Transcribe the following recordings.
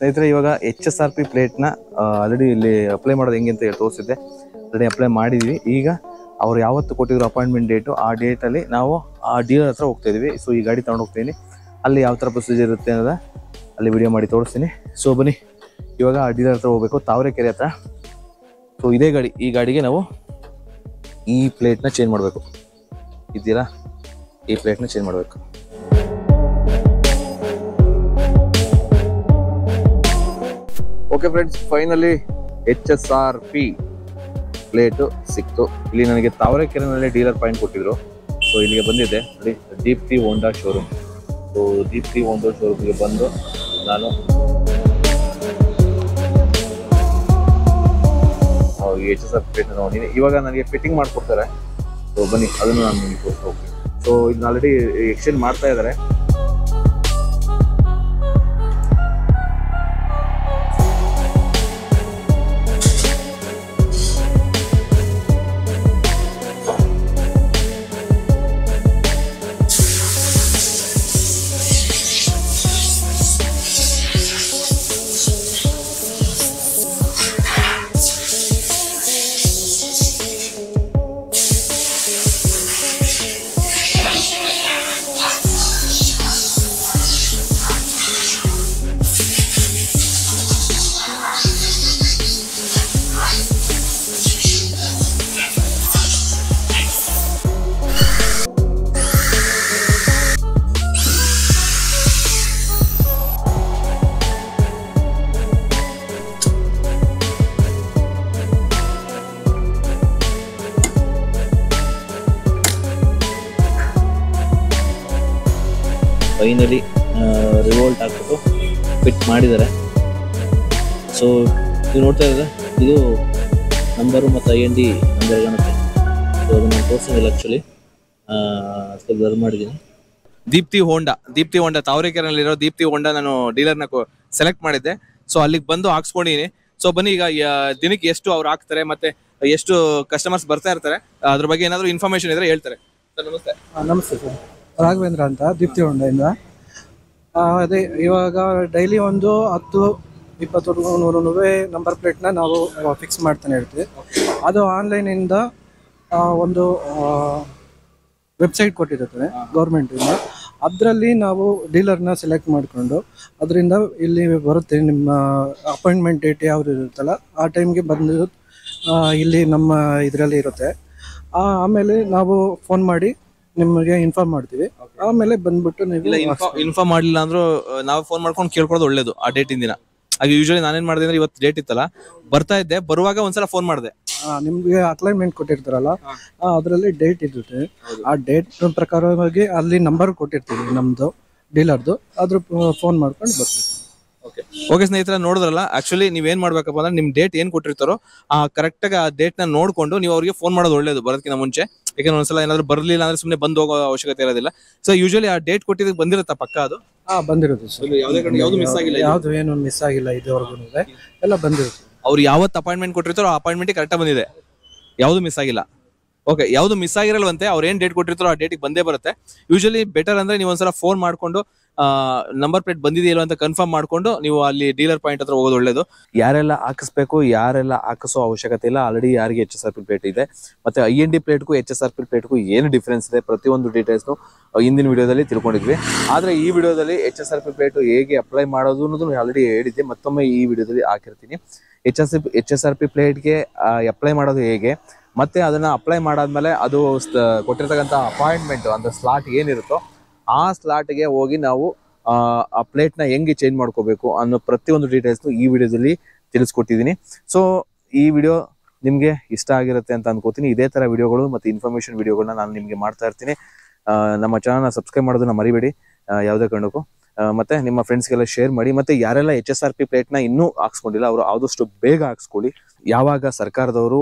ಸ್ನೇಹಿತರೆ, ಇವಾಗ HSRP ಪ್ಲೇಟ್ನ already ಇಲ್ಲಿ ಅಪ್ಲೈ ಮಾಡೋದು ಹೆಂಗೆ ಅಂತ ಹೇಳಿ ತೋರಿಸಿದ್ದೆ. ಆಲ್ರೆಡಿ ಅಪ್ಲೈ ಮಾಡಿದ್ವಿ. ಈಗ ಅವ್ರು ಯಾವತ್ತು ಕೊಟ್ಟಿದ್ರು ಅಪಾಯಿಂಟ್ಮೆಂಟ್ ಡೇಟು, ಆ ಡೇಟಲ್ಲಿ ನಾವು ಆ ಡೀಲರ್ ಹತ್ರ ಹೋಗ್ತಾ ಇದೀವಿ. ಸೊ ಈ ಗಾಡಿ ತಗೊಂಡು ಹೋಗ್ತೀನಿ. ಅಲ್ಲಿ ಯಾವ ಥರ ಪ್ರೊಸೀಜರ್ ಇರುತ್ತೆ ಅನ್ನೋದ ಅಲ್ಲಿ ವಿಡಿಯೋ ಮಾಡಿ ತೋರಿಸ್ತೀನಿ. ಸೊ ಬನ್ನಿ, ಇವಾಗ ಆ ಡೀಲರ್ ಹತ್ರ ಹೋಗ್ಬೇಕು, ತಾವರೆಕೆರೆ ಹತ್ರ. ಸೊ ಇದೇ ಗಾಡಿ, ಈ ಗಾಡಿಗೆ ನಾವು ಈ ಪ್ಲೇಟ್ನ ಚೇಂಜ್ ಮಾಡಬೇಕು. ಇದ್ದೀರಾ, ಈ ಪ್ಲೇಟ್ನ ಚೇಂಜ್ ಮಾಡಬೇಕು. Okay friends, finally HSRP plate ಸಿಕ್ತು. ಇಲ್ಲಿ ನನಗೆ ತಾವರೆಕೆರೆನಲ್ಲಿ ಡೀಲರ್ ಪಾಯಿಂಟ್ ಕೊಟ್ಟಿದ್ರು. ಸೊ ಇಲ್ಲಿಗೆ ಬಂದಿದ್ದೆ ನೋಡಿ, Deepti Honda showroom. So Deepti Honda ಶೋರೂಮ್ಗೆ ಬಂದು ನಾನು HSRP ಪ್ಲೇಟ್ನ ನೋಡಿದ್ದೀನಿ. ಇವಾಗ ನನಗೆ ಫಿಟ್ಟಿಂಗ್ ಮಾಡಿಕೊಡ್ತಾರೆ. ಸೊ ಬನ್ನಿ, ಅದನ್ನು ನಾನು ನಿಮಗೆ ತೋರಿಸ್ತಾ ಹೋಗ್ತೀನಿ. ಸೊ ಇದನ್ನ ಆಲ್ರೆಡಿ ಎಕ್ಸ್ಚೇಂಜ್ ಮಾಡ್ತಾ ಇದ್ದಾರೆ. ಫೈನಲಿ ರಿವೋಲ್ಟ್ ಹಾಕ್ಬಿಟ್ಟು ಫಿಟ್ ಮಾಡಿದ್ದಾರೆ. ಸೊ ಇದು ನೋಡ್ತಾ ಇದ್ದಾರೆ, ಇದು ನಂಬರು ಮತ್ತು IND ನಂಬರ್ ಕಾಣುತ್ತೆ. ಸೊ ಅದನ್ನು ತೋರಿಸೋದಿಲ್ಲ ಆ್ಯಕ್ಚುಲಿ, ಸ್ವಲ್ಪ ಬ್ಲರ್ ಮಾಡಿದ್ದೀನಿ. ದೀಪ್ತಿ ಹೋಂಡಾ ತಾವರೆಕೆರೆಯಲ್ಲಿರೋ ದೀಪ್ತಿ ಹೋಂಡಾ ನಾನು ಡೀಲರ್ನ ಸೆಲೆಕ್ಟ್ ಮಾಡಿದ್ದೆ. ಸೊ ಅಲ್ಲಿಗೆ ಬಂದು ಹಾಕ್ಸ್ಕೊಂಡಿದ್ದೀನಿ. ಸೊ ಬನ್ನಿ, ಈಗ ದಿನಕ್ಕೆ ಎಷ್ಟು ಅವ್ರು ಹಾಕ್ತಾರೆ ಮತ್ತೆ ಎಷ್ಟು ಕಸ್ಟಮರ್ಸ್ ಬರ್ತಾ ಇರ್ತಾರೆ ಅದ್ರ ಬಗ್ಗೆ ಏನಾದರೂ ಇನ್ಫಾರ್ಮೇಶನ್ ಇದ್ರೆ ಹೇಳ್ತಾರೆ. ಸರ್ ನಮಸ್ತೆ. ನಮಸ್ತೆ ಸರ್, ರಾಘವೇಂದ್ರ ಅಂತ, ದೀಪ್ತಿ ಹೋಂಡಾಯಿಂದ. ಅದೇ ಇವಾಗ ಡೈಲಿ ಒಂದು 10-20 ನಂಬರ್ ಪ್ಲೇಟ್ನ ನಾವು ಫಿಕ್ಸ್ ಮಾಡ್ತಾನೆ ಇರ್ತೀವಿ. ಅದು ಆನ್ಲೈನಿಂದ ಒಂದು ವೆಬ್ಸೈಟ್ ಕೊಟ್ಟಿರುತ್ತೆ ಗೌರ್ಮೆಂಟಿಂದ. ಅದರಲ್ಲಿ ನಾವು ಡೀಲರ್ನ ಸೆಲೆಕ್ಟ್ ಮಾಡಿಕೊಂಡು ಅದರಿಂದ ಇಲ್ಲಿ ಬರುತ್ತೆ, ನಿಮ್ಮ ಅಪಾಯಿಂಟ್ಮೆಂಟ್ ಡೇಟ್ ಯಾವ್ದು ಇರುತ್ತಲ್ಲ ಆ ಟೈಮ್ಗೆ ಬಂದು ಇಲ್ಲಿ ನಮ್ಮ ಇದರಲ್ಲಿ ಇರುತ್ತೆ. ಆಮೇಲೆ ನಾವು ಫೋನ್ ಮಾಡಿ ನಿಮಗೆ ಇನ್ಫಾರ್ಮ್ ಮಾಡ್ತೀವಿ. ಆಮೇಲೆ ಬಂದ್ಬಿಟ್ಟು ನೀವು ಇನ್ಫಾರ್ಮ್ ಮಾಡಲಿಲ್ಲ ಅಂದ್ರೂ ನಾವು ಫೋನ್ ಮಾಡ್ಕೊಂಡು ಕೇಳ್ಕೊಳ್ಳೋದು ಒಳ್ಳೇದು ಆ ಡೇಟಿನ ದಿನ. ಹಾಗೆ ಯೂಶಲಿ ನಾನೇನ್ ಮಾಡಿದೆ ಅಂದ್ರೆ, ಇವತ್ತು ಡೇಟ್ ಇತ್ತಲ್ಲ, ಬರ್ತಾ ಇದ್ದೆ, ಬರುವಾಗ ಒಂದ್ಸಲ ಫೋನ್ ಮಾಡಿದೆ. ನಿಮ್ಗೆ ಅಕ್ಲೈನ್ಮೆಂಟ್ ಕೊಟ್ಟಿರ್ತಾರಲ್ಲ, ಅದರಲ್ಲಿ ಡೇಟ್ ಇರುತ್ತೆ. ಆ ಡೇಟ್ ಪ್ರಕಾರವಾಗಿ ಅಲ್ಲಿ ನಂಬರ್ ಕೊಟ್ಟಿರ್ತೀವಿ ನಮ್ದು ಡೀಲರ್ದು, ಅದ್ರ ಫೋನ್ ಮಾಡ್ಕೊಂಡು ಬರ್ತೀವಿ. ಓಕೆ ಸ್ನೇಹಿತರೆ, ನೋಡಿದ್ರಲ್ಲ, ಆಕ್ಚುಲಿ ನೀವೇನ್ ಮಾಡ್ಬೇಕಪ್ಪ ಅಂದ್ರೆ, ನಿಮ್ ಡೇಟ್ ಏನ್ ಕೊಟ್ಟಿರ್ತಾರೋ ಆ ಕರೆಕ್ಟ್ ಆಗಿ ಆ ಡೇಟ್ ನ ನೋಡ್ಕೊಂಡು ನೀವು ಅವ್ರಿಗೆ ಫೋನ್ ಮಾಡೋದು ಒಳ್ಳೇದು ಬರೋದಕ್ಕಿಂತ ಮುಂಚೆ. ಯಾಕಂದ್ರೆ ಒಂದ್ಸಲ ಏನಾದ್ರು ಬರ್ಲಿಲ್ಲ ಅಂದ್ರೆ ಸುಮ್ಮನೆ ಬಂದು ಹೋಗೋ ಅವಶ್ಯಕತೆ ಇರೋದಿಲ್ಲ. ಸೊ ಯೂಶಲಿ ಆ ಡೇಟ್ ಕೊಟ್ಟಿದ್ದಕ್ಕೆ ಬಂದಿರುತ್ತಾ ಪಕ್ಕ? ಅದು ಬಂದಿರುತ್ತೆ ಸರ್, ಯಾವ್ದು ಏನು ಮಿಸ್ ಆಗಿಲ್ಲ ಇದುವರೆಗೂ, ಎಲ್ಲ ಬಂದಿರುತ್ತೆ. ಅವ್ರು ಯಾವತ್ತು ಅಪಾಯಿಂಟ್ಮೆಂಟ್ ಕೊಟ್ಟಿರ್ತಾರೋ ಆ ಅಪಾಯಿಂಟ್ಮೆಂಟ್ ಕರೆಕ್ಟ್ ಬಂದಿದೆ, ಯಾವ್ದು ಮಿಸ್ ಆಗಿಲ್ಲ. ಓಕೆ, ಯಾವ್ದು ಮಿಸ್ ಆಗಿರಲ್ವಂತೆ, ಅವ್ರು ಏನ್ ಡೇಟ್ ಕೊಟ್ಟಿರ್ತಾರೋ ಆ ಡೇಟಿಗೆ ಬಂದೇ ಬರುತ್ತೆ. ಯೂಶಲಿ ಬೆಟರ್ ಅಂದ್ರೆ ನೀವು ಒಂದ್ಸಲ ಫೋನ್ ಮಾಡ್ಕೊಂಡು ನಂಬರ್ ಪ್ಲೇಟ್ ಬಂದಿದೆಯಲ್ಲ ಅಂತ ಕನ್ಫರ್ಮ್ ಮಾಡ್ಕೊಂಡು ನೀವು ಅಲ್ಲಿ ಡೀಲರ್ ಪಾಯಿಂಟ್ ಹತ್ರ ಹೋಗೋದು ಒಳ್ಳೇದು. ಯಾರೆಲ್ಲ ಹಾಕಿಸ್ಬೇಕು, ಯಾರೆಲ್ಲ ಹಾಕಿಸೋ ಅವಶ್ಯಕತೆ ಇಲ್ಲ. ಆಲ್ರೆಡಿ ಯಾರಿಗೆ HSRP ಪ್ಲೇಟ್ ಇದೆ ಮತ್ತೆ IND ಪ್ಲೇಟ್ಗೂ HSRP ಪ್ಲೇಟ್ಗೂ ಏನು ಡಿಫ್ರೆನ್ಸ್ ಇದೆ, ಪ್ರತಿಯೊಂದು ಡೀಟೇಲ್ಸ್ನು ಹಿಂದಿನ ವಿಡಿಯೋದಲ್ಲಿ ತಿಳ್ಕೊಂಡಿದ್ವಿ. ಆದ್ರೆ ಈ ವಿಡಿಯೋದಲ್ಲಿ HSRP ಪ್ಲೇಟ್ ಹೇಗೆ ಅಪ್ಲೈ ಮಾಡೋದು ಅನ್ನೋದು ಆಲ್ರೆಡಿ ಹೇಳಿದ್ದೆ, ಮತ್ತೊಮ್ಮೆ ಈ ವಿಡಿಯೋದಲ್ಲಿ ಹಾಕಿರ್ತೀನಿ. HSRP ಪ್ಲೇಟ್ಗೆ ಅಪ್ಲೈ ಮಾಡೋದು ಹೇಗೆ, ಮತ್ತೆ ಅದನ್ನ ಅಪ್ಲೈ ಮಾಡಾದ್ಮೇಲೆ ಅದು ಕೊಟ್ಟಿರ್ತಕ್ಕಂಥ ಅಪಾಯಿಂಟ್ಮೆಂಟ್ ಅಂದ್ರೆ ಸ್ಲಾಟ್ ಏನಿರುತ್ತೋ ಆ ಸ್ಲಾಟ್ಗೆ ಹೋಗಿ ನಾವು ಆ ಪ್ಲೇಟ್ನ ಹೆಂಗೆ ಚೇಂಜ್ ಮಾಡ್ಕೋಬೇಕು ಅನ್ನೋ ಪ್ರತಿಯೊಂದು ಡೀಟೇಲ್ಸ್ನು ಈ ವಿಡಿಯೋದಲ್ಲಿ ತಿಳಿಸ್ಕೊಟ್ಟಿದ್ದೀನಿ. ಸೊ ಈ ವಿಡಿಯೋ ನಿಮಗೆ ಇಷ್ಟ ಆಗಿರುತ್ತೆ ಅಂತ ಅನ್ಕೋತೀನಿ. ಇದೇ ಥರ ವಿಡಿಯೋಗಳು ಮತ್ತು ಇನ್ಫಾರ್ಮೇಷನ್ ವಿಡಿಯೋಗಳನ್ನ ನಾನು ನಿಮಗೆ ಮಾಡ್ತಾ ಇರ್ತೀನಿ. ನಮ್ಮ ಚಾನಲ್ನ ಸಬ್ಸ್ಕ್ರೈಬ್ ಮಾಡೋದನ್ನ ಮರಿಬೇಡಿ ಯಾವುದೇ ಕಾರಣಕ್ಕೂ. ಮತ್ತೆ ನಿಮ್ಮ ಫ್ರೆಂಡ್ಸ್ಗೆಲ್ಲ ಶೇರ್ ಮಾಡಿ. ಮತ್ತೆ ಯಾರೆಲ್ಲ HSRP ಪ್ಲೇಟ್ನ ಇನ್ನೂ ಹಾಕ್ಸ್ಕೊಂಡಿಲ್ಲ ಅವರು ಆದಷ್ಟು ಬೇಗ ಹಾಕ್ಸ್ಕೊಳ್ಳಿ. ಯಾವಾಗ ಸರ್ಕಾರದವರು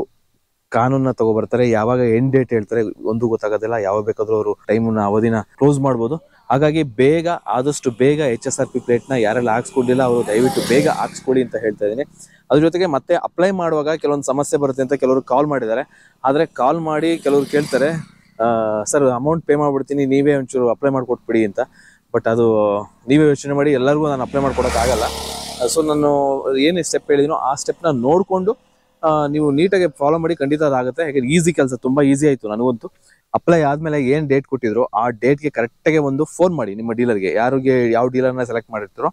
ಕಾನೂನನ್ನ ತಗೋಬರ್ತಾರೆ, ಯಾವಾಗ ಎಂಡ್ ಡೇಟ್ ಹೇಳ್ತಾರೆ ಒಂದು ಗೊತ್ತಾಗೋದಿಲ್ಲ, ಯಾವಾಗ ಬೇಕಾದ್ರೂ ಅವರು ಟೈಮ್ನ ಅವಧಿನ ಕ್ಲೋಸ್ ಮಾಡ್ಬೋದು. ಹಾಗಾಗಿ ಬೇಗ, ಆದಷ್ಟು ಬೇಗ HSRP ಪ್ಲೇಟ್ನ ಯಾರೆಲ್ಲ ಹಾಕ್ಸ್ಕೊಂಡಿಲ್ಲ ಅವರು ದಯವಿಟ್ಟು ಬೇಗ ಹಾಕ್ಸ್ಕೊಳ್ಳಿ ಅಂತ ಹೇಳ್ತಾ ಇದ್ದೀನಿ. ಅದ್ರ ಜೊತೆಗೆ ಮತ್ತೆ ಅಪ್ಲೈ ಮಾಡುವಾಗ ಕೆಲವೊಂದು ಸಮಸ್ಯೆ ಬರುತ್ತೆ ಅಂತ ಕೆಲವರು ಕಾಲ್ ಮಾಡಿದ್ದಾರೆ. ಆದರೆ ಕಾಲ್ ಮಾಡಿ ಕೆಲವರು ಕೇಳ್ತಾರೆ, ಸರ್ ಅಮೌಂಟ್ ಪೇ ಮಾಡ್ಬಿಡ್ತೀನಿ, ನೀವೇ ಒಂಚೂರು ಅಪ್ಲೈ ಮಾಡಿಕೊಟ್ಬಿಡಿ ಅಂತ. ಬಟ್ ಅದು ನೀವೇ ಯೋಚನೆ ಮಾಡಿ, ಎಲ್ಲರಿಗೂ ನಾನು ಅಪ್ಲೈ ಮಾಡ್ಕೊಡೋಕ್ಕಾಗಲ್ಲ. ಸೊ ನಾನು ಏನು ಸ್ಟೆಪ್ ಹೇಳಿದೀನೋ ಆ ಸ್ಟೆಪ್ನ ನೋಡಿಕೊಂಡು ನೀವು ನೀಟಾಗಿ ಫಾಲೋ ಮಾಡಿ, ಖಂಡಿತ ಅದಾಗುತ್ತೆ. ಯಾಕಂದ್ರೆ ಈಸಿ ಕೆಲಸ, ತುಂಬಾ ಈಸಿ ಆಯಿತು ನನಗಂತೂ. ಅಪ್ಲೈ ಆದಮೇಲೆ ಏನು ಡೇಟ್ ಕೊಟ್ಟಿದ್ರು ಆ ಡೇಟ್ಗೆ ಕರೆಕ್ಟಾಗಿ ಒಂದು ಫೋನ್ ಮಾಡಿ ನಿಮ್ಮ ಡೀಲರ್ಗೆ, ಯಾರಿಗೆ ಯಾವ ಡೀಲರ್ನ ಸೆಲೆಕ್ಟ್ ಮಾಡಿರ್ತೀರೋ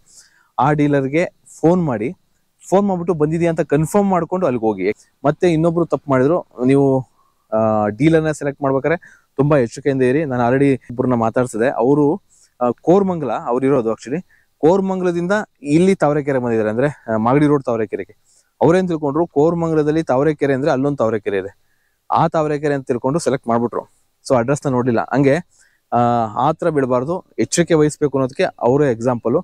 ಆ ಡೀಲರ್ಗೆ ಫೋನ್ ಮಾಡಿಬಿಟ್ಟು ಬಂದಿದೆಯಾ ಅಂತ ಕನ್ಫರ್ಮ್ ಮಾಡ್ಕೊಂಡು ಅಲ್ಲಿಗೆ ಹೋಗಿ. ಮತ್ತೆ ಇನ್ನೊಬ್ರು ತಪ್ಪು ಮಾಡಿದ್ರು, ನೀವು ಡೀಲರ್ನ ಸೆಲೆಕ್ಟ್ ಮಾಡ್ಬೇಕಾದ್ರೆ ತುಂಬಾ ಎಚ್ಚರಿಕೆಯಿಂದ ಇರಿ. ನಾನು ಆಲ್ರೆಡಿ ಇಬ್ಬರನ್ನ ಮಾತಾಡ್ಸಿದೆ, ಅವರು ಕೋರ್ಮಂಗಲ ಅವ್ರು ಇರೋದು. ಆಕ್ಚುಲಿ ಕೋರ್ಮಂಗಲದಿಂದ ಇಲ್ಲಿ ತಾವರೆಕೆರೆ ಬಂದಿದ್ದಾರೆ, ಅಂದ್ರೆ ಮಾಗಡಿ ರೋಡ್ ತಾವರೆಕೆರೆಗೆ. ಅವ್ರೇನ್ ತಿಳ್ಕೊಂಡ್ರು, ಕೋರ್ಮಂಗಲದಲ್ಲಿ ತಾವರೆಕೆರೆ ಅಂದ್ರೆ ಅಲ್ಲೊಂದು ತಾವರೆಕೆರೆ ಇದೆ, ಆ ತಾವರೆಕೆರೆ ಅಂತ ತಿಳ್ಕೊಂಡು ಸೆಲೆಕ್ಟ್ ಮಾಡ್ಬಿಟ್ರು. ಸೊ ಅಡ್ರೆಸ್ನ ನೋಡ್ಲಿಲ್ಲ. ಹಂಗೆ ಆತರ ಬೀಳಬಾರ್ದು, ಎಚ್ಚರಿಕೆ ವಹಿಸ್ಬೇಕು ಅನ್ನೋದಕ್ಕೆ ಅವರೇ ಎಕ್ಸಾಂಪಲ್.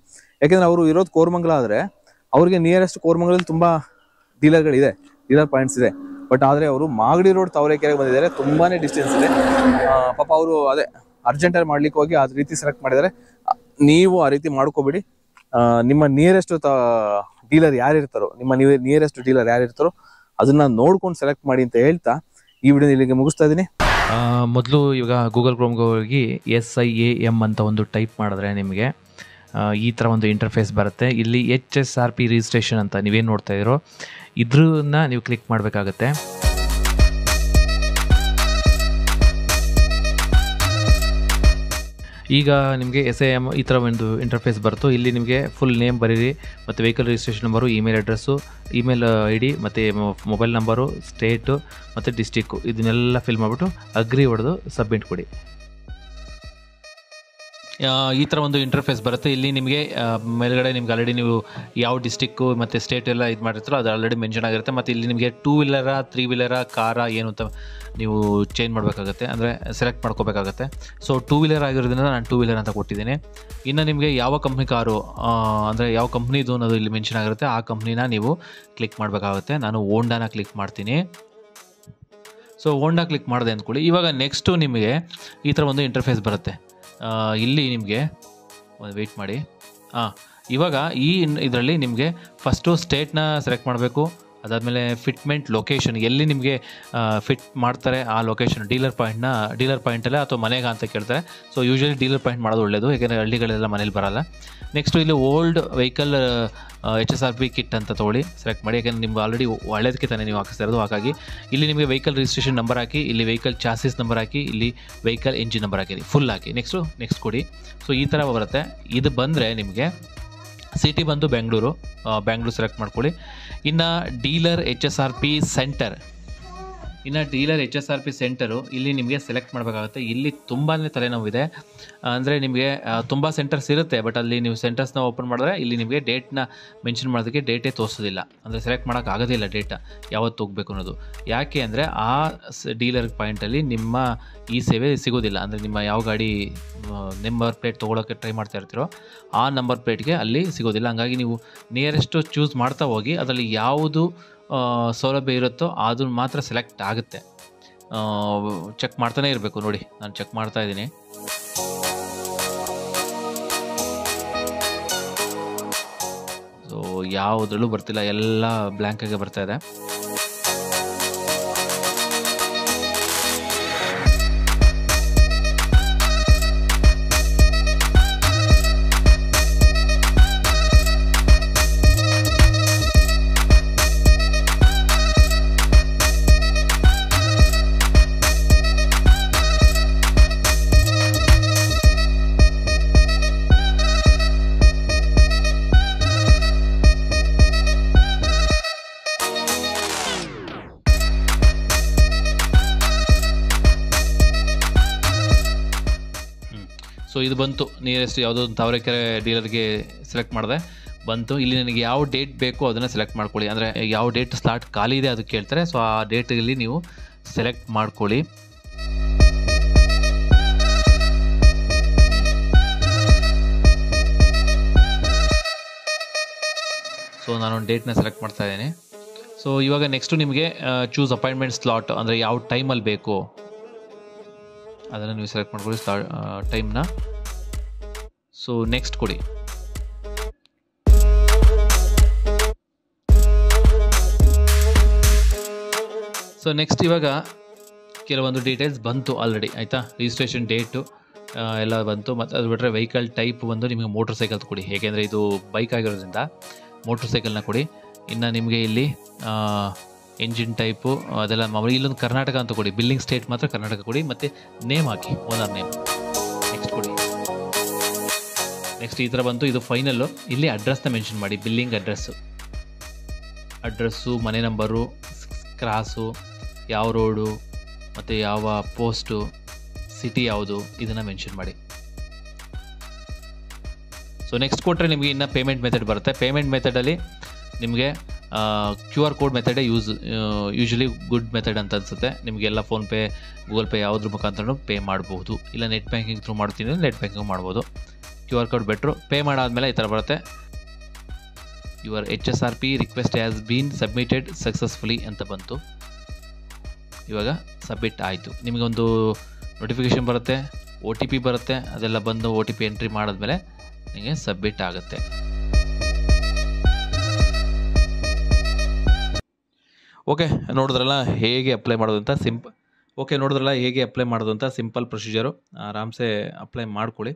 ಯಾಕೆಂದ್ರೆ ಅವರು ಇರೋದು ಕೋರ್ಮಂಗಲ ಆದ್ರೆ ಅವ್ರಿಗೆ ನಿಯರೆಸ್ಟ್ ಕೋರ್ಮಂಗಲದಲ್ಲಿ ತುಂಬಾ ಡೀಲರ್ಗಳಿದೆ, ಡೀಲರ್ ಪಾಯಿಂಟ್ಸ್ ಇದೆ. ಬಟ್ ಆದ್ರೆ ಅವರು ಮಾಗಡಿ ರೋಡ್ ತಾವರೆಕೆರೆಗೆ ಬಂದಿದ್ದಾರೆ, ತುಂಬಾನೇ ಡಿಸ್ಟೆನ್ಸ್ ಇದೆ. ಪಾಪ ಅವರು ಅದೇ ಅರ್ಜೆಂಟಲ್ಲಿ ಮಾಡ್ಲಿಕ್ಕೆ ಹೋಗಿ ಆ ರೀತಿ ಸೆಲೆಕ್ಟ್ ಮಾಡಿದ್ದಾರೆ. ನೀವು ಆ ರೀತಿ ಮಾಡ್ಕೋಬೇಡಿ. ನಿಮ್ಮ ನಿಯರೆಸ್ಟ್ ಡೀಲರ್ ಯಾರಿರ್ತಾರೋ, ನಿಮ್ಮ ನಿಯರೆಸ್ಟ್ ಡೀಲರ್ ಯಾರಿರ್ತಾರೋ ಅದನ್ನ ನೋಡ್ಕೊಂಡು ಸೆಲೆಕ್ಟ್ ಮಾಡಿ ಅಂತ ಹೇಳ್ತಾ ಈ ವಿಡಿಯೋ ಇಲ್ಲಿಗೆ ಮುಗಿಸ್ತಾ ಇದ್ದೀನಿ. ಮೊದಲು ಇವಾಗ ಗೂಗಲ್ ಕ್ರೋಮ್ಗೆ ಹೋಗಿ SIAM ಅಂತ ಒಂದು ಟೈಪ್ ಮಾಡಿದ್ರೆ ನಿಮಗೆ ಈ ಥರ ಒಂದು ಇಂಟರ್ಫೇಸ್ ಬರುತ್ತೆ. ಇಲ್ಲಿ HSRP ರಿಜಿಸ್ಟ್ರೇಷನ್ ಅಂತ ನೀವೇನು ನೋಡ್ತಾ ಇದ್ದೀರೋ ಇದ್ರನ್ನ ನೀವು ಕ್ಲಿಕ್ ಮಾಡಬೇಕಾಗತ್ತೆ. ಈಗ ನಿಮಗೆ SIAM ಈ ಥರ ಒಂದು ಇಂಟರ್ಫೇಸ್ ಬರುತ್ತೋ, ಇಲ್ಲಿ ನಿಮಗೆ ಫುಲ್ ನೇಮ್ ಬರೀರಿ, ಮತ್ತು vehicle registration number, email address, email ID ಮತ್ತು ಮೊಬೈಲ್ ನಂಬರು, ಸ್ಟೇಟು ಮತ್ತು ಡಿಸ್ಟಿಕ್ಕು, ಇದನ್ನೆಲ್ಲ ಫಿಲ್ ಮಾಡಿಬಿಟ್ಟು ಅಗ್ರಿ ಹೊಡೆದು ಸಬ್ಮಿಟ್ ಕೊಡಿ. ಈ ಥರ ಒಂದು ಇಂಟರ್ಫೇಸ್ ಬರುತ್ತೆ. ಇಲ್ಲಿ ನಿಮಗೆ ಮೇಲ್ಗಡೆ ನಿಮ್ಗೆ ಆಲ್ರೆಡಿ ನೀವು ಯಾವ ಡಿಸ್ಟಿಕ್ಕು ಮತ್ತು ಸ್ಟೇಟ್ ಎಲ್ಲ ಇದು ಮಾಡಿರ್ತಾರೋ ಅದು ಆಲ್ರೆಡಿ ಮೆನ್ಷನ್ ಆಗಿರುತ್ತೆ. ಮತ್ತು ಇಲ್ಲಿ ನಿಮಗೆ 2 ವೀಲರಾ 3 ವೀಲರಾ ಕಾರಾ ಏನು ಅಂತ ನೀವು ಚೇಂಜ್ ಮಾಡಬೇಕಾಗತ್ತೆ, ಅಂದರೆ ಸೆಲೆಕ್ಟ್ ಮಾಡ್ಕೋಬೇಕಾಗತ್ತೆ. ಸೊ 2 ವೀಲರ್ ಆಗಿರೋದ್ರಿಂದ ನಾನು 2 ವೀಲರ್ ಅಂತ ಕೊಟ್ಟಿದ್ದೀನಿ. ಇನ್ನು ನಿಮಗೆ ಯಾವ ಕಂಪ್ನಿ ಕಾರು ಅಂದರೆ ಯಾವ ಕಂಪ್ನಿದು ಅನ್ನೋದು ಇಲ್ಲಿ ಮೆನ್ಷನ್ ಆಗಿರುತ್ತೆ, ಆ ಕಂಪ್ನಿನ ನೀವು ಕ್ಲಿಕ್ ಮಾಡಬೇಕಾಗುತ್ತೆ. ನಾನು ಹೋಂಡಾನ ಕ್ಲಿಕ್ ಮಾಡ್ತೀನಿ. ಸೊ ಹೋಂಡಾ ಕ್ಲಿಕ್ ಮಾಡಿದೆ ಅಂದ್ಕೊಳ್ಳಿ. ಇವಾಗ ನೆಕ್ಸ್ಟು ನಿಮಗೆ ಈ ಥರ ಒಂದು ಇಂಟರ್ಫೇಸ್ ಬರುತ್ತೆ. ಇಲ್ಲಿ ನಿಮಗೆ ಒಂದು ವೆಯ್ಟ್ ಮಾಡಿ. ಇವಾಗ ಇದರಲ್ಲಿ ನಿಮಗೆ ಫಸ್ಟು ಸ್ಟೇಟ್ನ ಸೆಲೆಕ್ಟ್ ಮಾಡಬೇಕು. ಅದಾದಮೇಲೆ ಫಿಟ್ಮೆಂಟ್ ಲೊಕೇಶನ್, ಎಲ್ಲಿ ನಿಮಗೆ ಫಿಟ್ ಮಾಡ್ತಾರೆ ಆ ಲೊಕೇಶನ್, ಡೀಲರ್ ಪಾಯಿಂಟಲ್ಲೇ ಅಥವಾ ಮನೆಗೆ ಅಂತ ಕೇಳ್ತಾರೆ. ಸೊ ಯೂಶ್ವಲಿ ಡೀಲರ್ ಪಾಯಿಂಟ್ ಮಾಡೋದು ಒಳ್ಳೆಯದು, ಯಾಕೆಂದರೆ ಹಳ್ಳಿಗಳೆಲ್ಲ ಮನೇಲಿ ಬರೋಲ್ಲ. ನೆಕ್ಸ್ಟು ಇಲ್ಲಿ ಓಲ್ಡ್ ವೆಹಿಕಲ್ HSRP ಕಿಟ್ ಅಂತ ತೊಗೊಳ್ಳಿ, ಸೆಲೆಕ್ಟ್ ಮಾಡಿ. ಯಾಕೆಂದರೆ ನಿಮ್ಗೆ ಆಲ್ರೆಡಿ ಒಳ್ಳೇದಕ್ಕೆ ತಾನೇ ನೀವು ಹಾಕಿಸ್ತಾ ಇರೋದು, ಹಾಗಾಗಿ ಇಲ್ಲಿ ನಿಮಗೆ ವೆಹಿಕಲ್ ರಿಜಿಸ್ಟ್ರೇಷನ್ ನಂಬರ್ ಹಾಕಿ, ಇಲ್ಲಿ ವೆಹಿಕಲ್ ಚಾಸಿಸ್ ನಂಬರ್ ಹಾಕಿ, ಇಲ್ಲಿ ವೆಹಿಕಲ್ ಎಂಜಿನ್ ನಂಬರ್ ಹಾಕಿರಿ, ಫುಲ್ ಹಾಕಿ. ನೆಕ್ಸ್ಟ್ ಕೊಡಿ. ಸೊ ಈ ಥರ ಬರುತ್ತೆ. ಇದು ಬಂದರೆ ನಿಮಗೆ ಸಿಟಿ ಬಂದು ಬೆಂಗಳೂರು ಸೆಲೆಕ್ಟ್ ಮಾಡ್ಕೊಳ್ಳಿ. ಇನ್ನು ಡೀಲರ್ HSRP ಸೆಂಟರು ಇಲ್ಲಿ ನಿಮಗೆ ಸೆಲೆಕ್ಟ್ ಮಾಡಬೇಕಾಗುತ್ತೆ. ಇಲ್ಲಿ ತುಂಬಾ ತಲೆನೋವಿದೆ, ಅಂದರೆ ನಿಮಗೆ ತುಂಬ ಸೆಂಟರ್ಸ್ ಇರುತ್ತೆ, ಬಟ್ ಅಲ್ಲಿ ನೀವು ಸೆಂಟರ್ಸ್ನ ಓಪನ್ ಮಾಡಿದ್ರೆ ಇಲ್ಲಿ ನಿಮಗೆ ಡೇಟ್ನ ಮೆನ್ಷನ್ ಮಾಡೋದಕ್ಕೆ ಡೇಟೇ ತೋರಿಸೋದಿಲ್ಲ, ಅಂದರೆ ಸೆಲೆಕ್ಟ್ ಮಾಡೋಕ್ಕಾಗೋದಿಲ್ಲ ಡೇಟಾ ಯಾವತ್ತು ಹೋಗಬೇಕು ಅನ್ನೋದು. ಯಾಕೆ ಅಂದರೆ ಆ ಡೀಲರ್ ಪಾಯಿಂಟಲ್ಲಿ ನಿಮ್ಮ ಈ ಸೇವೆ ಸಿಗೋದಿಲ್ಲ. ಅಂದರೆ ನಿಮ್ಮ ಯಾವ ಗಾಡಿ ನಂಬರ್ ಪ್ಲೇಟ್ ತೊಗೊಳೋಕ್ಕೆ ಟ್ರೈ ಮಾಡ್ತಾ ಇರ್ತೀರೋ ಆ ನಂಬರ್ ಪ್ಲೇಟ್ಗೆ ಅಲ್ಲಿ ಸಿಗೋದಿಲ್ಲ. ಹಂಗಾಗಿ ನೀವು ನಿಯರೆಸ್ಟು ಚೂಸ್ ಮಾಡ್ತಾ ಹೋಗಿ, ಅದರಲ್ಲಿ ಯಾವುದು ಸೌಲಭ್ಯ ಇರುತ್ತೋ ಅದನ್ನು ಮಾತ್ರ ಸೆಲೆಕ್ಟ್ ಆಗುತ್ತೆ. ಚೆಕ್ ಮಾಡ್ತಾನೆ ಇರಬೇಕು. ನೋಡಿ, ನಾನು ಚೆಕ್ ಮಾಡ್ತಾ ಇದ್ದೀನಿ. ಸೊ ಯಾವುದ್ರಲ್ಲೂ ಬರ್ತಿಲ್ಲ, ಎಲ್ಲ ಬ್ಲ್ಯಾಂಕಾಗೆ ಬರ್ತಾ ಇದೆ. ಸೊ ಇದು ಬಂತು, ನಿಯರೆಸ್ಟ್ ಯಾವುದೋ ಒಂದು ತಾವರೆಕೆರೆ ಡೀಲರ್ಗೆ ಸೆಲೆಕ್ಟ್ ಮಾಡಿದೆ, ಬಂತು. ಇಲ್ಲಿ ನನಗೆ ಯಾವ ಡೇಟ್ ಬೇಕೋ ಅದನ್ನು ಸೆಲೆಕ್ಟ್ ಮಾಡ್ಕೊಳ್ಳಿ. ಅಂದರೆ ಯಾವ ಡೇಟ್ ಸ್ಲಾಟ್ ಖಾಲಿ ಇದೆ ಅದಕ್ಕೆ ಕೇಳ್ತಾರೆ. ಸೊ ಆ ಡೇಟಲ್ಲಿ ನೀವು ಸೆಲೆಕ್ಟ್ ಮಾಡ್ಕೊಳ್ಳಿ. ಸೊ ನಾನೊಂದು ಡೇಟ್ನ ಸೆಲೆಕ್ಟ್ ಮಾಡ್ತಾ ಇದ್ದೀನಿ. ಸೊ ಇವಾಗ ನೆಕ್ಸ್ಟು ನಿಮಗೆ ಚೂಸ್ ಅಪಾಯಿಂಟ್ಮೆಂಟ್ ಸ್ಲಾಟ್, ಅಂದರೆ ಯಾವ ಟೈಮಲ್ಲಿ ಬೇಕು ಅದನ್ನು ನೀವು ಸೆಲೆಕ್ಟ್ ಮಾಡ್ಕೊಳ್ಳಿ ಟೈಮ್ನ. ಸೊ ನೆಕ್ಸ್ಟ್ ಕೊಡಿ. ಸೊ ನೆಕ್ಸ್ಟ್ ಇವಾಗ ಕೆಲವೊಂದು ಡೀಟೇಲ್ಸ್ ಬಂತು ಆಲ್ರೆಡಿ, ಆಯಿತಾ. ರಿಜಿಸ್ಟ್ರೇಷನ್ ಡೇಟು ಎಲ್ಲ ಬಂತು. ಮತ್ತು ಅದು ಬಿಟ್ಟರೆ ವೆಹಿಕಲ್ ಟೈಪ್ ಬಂದು ನಿಮಗೆ ಮೋಟರ್ ಸೈಕಲ್ ಕೊಡಿ, ಏಕೆಂದರೆ ಇದು ಬೈಕ್ ಆಗಿರೋದ್ರಿಂದ ಮೋಟ್ರ್ ಸೈಕಲ್ನ ಕೊಡಿ. ಇನ್ನು ನಿಮಗೆ ಇಲ್ಲಿ ಎಂಜಿನ್ ಟೈಪು ಅದೆಲ್ಲ ಮಾಮೂಲಿ. ಇಲ್ಲೊಂದು ಕರ್ನಾಟಕ ಅಂತ ಕೊಡಿ, ಬಿಲ್ಲಿಂಗ್ ಸ್ಟೇಟ್ ಮಾತ್ರ ಕರ್ನಾಟಕ ಕೊಡಿ, ಮತ್ತು ನೇಮ್ ಹಾಕಿ, ಓನರ್ ನೇಮ್. ನೆಕ್ಸ್ಟ್ ಕೊಡಿ. ನೆಕ್ಸ್ಟ್ ಈ ಥರ ಬಂತು, ಇದು ಫೈನಲ್ಲು. ಇಲ್ಲಿ ಅಡ್ರೆಸ್ನ ಮೆನ್ಷನ್ ಮಾಡಿ, ಬಿಲ್ಲಿಂಗ್ ಅಡ್ರೆಸ್ಸು, ಮನೆ ನಂಬರು, ಕ್ರಾಸು, ಯಾವ ರೋಡು ಮತ್ತು ಯಾವ ಪೋಸ್ಟು, ಸಿಟಿ ಯಾವುದು, ಇದನ್ನು ಮೆನ್ಷನ್ ಮಾಡಿ. ಸೊ ನೆಕ್ಸ್ಟ್ ಕೊಟ್ಟರೆ ನಿಮಗೆ ಇನ್ನು ಪೇಮೆಂಟ್ ಮೆಥಡ್ ಬರುತ್ತೆ. ಪೇಮೆಂಟ್ ಮೆಥಡಲ್ಲಿ ನಿಮಗೆ QR ಕೋಡ್ ಮೆಥಡೇ ಯೂಶ್ವಲಿ ಗುಡ್ ಮೆಥಡ್ ಅಂತ ಅನಿಸುತ್ತೆ. ನಿಮಗೆಲ್ಲ ಫೋನ್ಪೇ, ಗೂಗಲ್ ಪೇ ಯಾವುದ್ರ ಮುಖಾಂತರ ಪೇ ಮಾಡ್ಬೋದು. ಇಲ್ಲ ನೆಟ್ ಬ್ಯಾಂಕಿಂಗ್ ಥ್ರೂ ಮಾಡ್ತೀನಿ ಅಂದರೆ ನೆಟ್ ಬ್ಯಾಂಕಿಂಗ್ ಮಾಡ್ಬೋದು. QR code better. ಪೇ ಮಾಡಾದಮೇಲೆ ಈ ಥರ ಬರುತ್ತೆ, your HSRP request has been submitted successfully ಅಂತ ಬಂತು. ಇವಾಗ ಸಬ್ಮಿಟ್ ಆಯಿತು. ನಿಮಗೊಂದು ನೋಟಿಫಿಕೇಷನ್ ಬರುತ್ತೆ, OTP ಬರುತ್ತೆ. ಅದೆಲ್ಲ ಬಂದು OTP ಎಂಟ್ರಿ ಮಾಡಿದ್ಮೇಲೆ ನಿಮಗೆ ಸಬ್ಮಿಟ್ ಆಗುತ್ತೆ. ಓಕೆ, ನೋಡಿದ್ರಲ್ಲ ಹೇಗೆ ಅಪ್ಲೈ ಮಾಡೋದು ಅಂತ ಸಿಂಪಲ್ ಪ್ರೊಸೀಜರು. ಆರಾಮ್ಸೆ ಅಪ್ಲೈ ಮಾಡ್ಕೊಳ್ಳಿ.